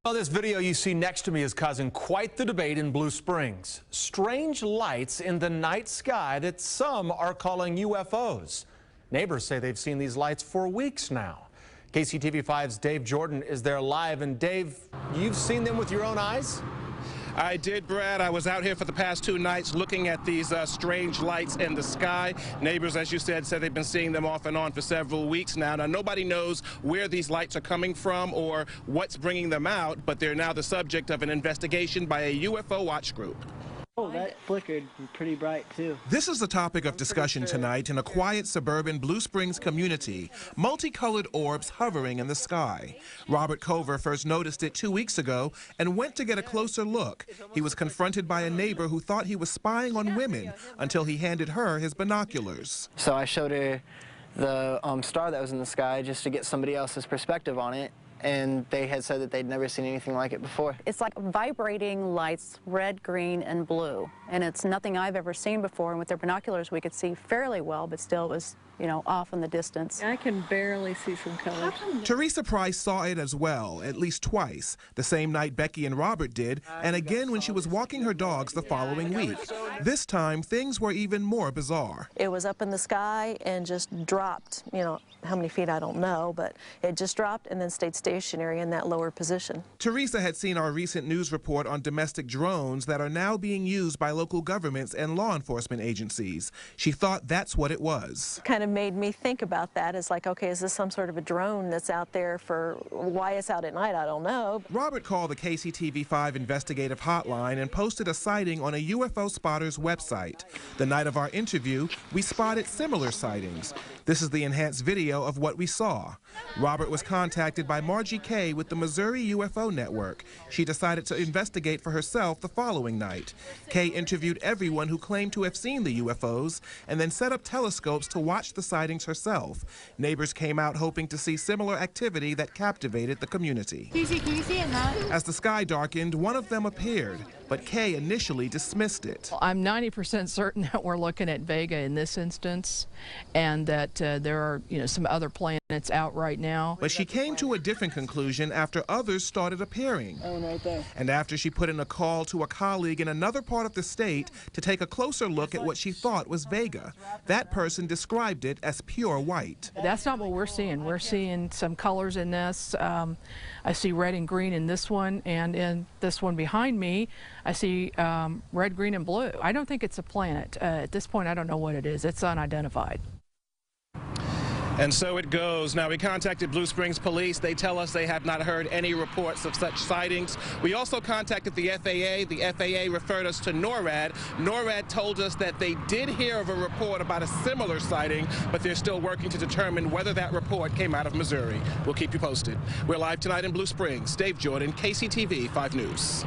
Well, this video you see next to me is causing quite the debate in Blue Springs. Strange lights in the night sky that some are calling UFOs. Neighbors say they've seen these lights for weeks now. KCTV5's Dave Jordan is there live. And Dave, you've seen them with your own eyes? I did, Brad. I was out here for the past 2 nights looking at these strange lights in the sky. Neighbors, as you said they've been seeing them off and on for several weeks now. Now, nobody knows where these lights are coming from or what's bringing them out, but they're now the subject of an investigation by a UFO watch group. Oh, that flickered pretty bright, too. This is the topic of discussion tonight in a quiet suburban Blue Springs community. Multicolored orbs hovering in the sky. Robert Cover first noticed it 2 weeks ago and went to get a closer look. He was confronted by a neighbor who thought he was spying on women until he handed her his binoculars. So I showed her the star that was in the sky just to get somebody else's perspective on it. And they had said that they'd never seen anything like it before. It's like vibrating lights, red, green, and blue. And it's nothing I've ever seen before. And with their binoculars, we could see fairly well, but still it was, off in the distance. I can barely see some colors. Teresa Price saw it as well, at least twice, the same night Becky and Robert did, and again when she was walking her dogs the following week. This time, things were even more bizarre. It was up in the sky and just dropped, how many feet I don't know, but it just dropped and then stayed stationary in that lower position. Teresa had seen our recent news report on domestic drones that are now being used by local governments and law enforcement agencies. She thought that's what it was. Kind of made me think about that as like, okay, is this some sort of a drone that's out there for why it's out at night? I don't know. Robert called the KCTV5 investigative hotline and posted a sighting on a UFO spotter's website. The night of our interview, we spotted similar sightings. This is the enhanced video of what we saw. Robert was contacted by Margie Kay with the Missouri UFO Network. She decided to investigate for herself the following night. Kay interviewed everyone who claimed to have seen the UFOs and then set up telescopes to watch the sightings herself. Neighbors came out hoping to see similar activity that captivated the community. Can you see it now? As the sky darkened, one of them appeared, but Kay initially dismissed it. I'm 90% certain that we're looking at Vega in this instance, and that there are, some other planets out right now. But she came to a different conclusion after others started appearing. And after she put in a call to a colleague in another part of the state to take a closer look at what she thought was Vega. That person described it as pure white. That's not what we're seeing. We're seeing some colors in this. I see red and green in this one, and in this one behind me, I see red, green, and blue. I don't think it's a planet. At this point, I don't know what it is. It's unidentified. And so it goes. Now, we contacted Blue Springs Police. They tell us they have not heard any reports of such sightings. We also contacted the FAA. The FAA referred us to NORAD. NORAD told us that they did hear of a report about a similar sighting, but they're still working to determine whether that report came out of Missouri. We'll keep you posted. We're live tonight in Blue Springs. Dave Jordan, KCTV 5 News.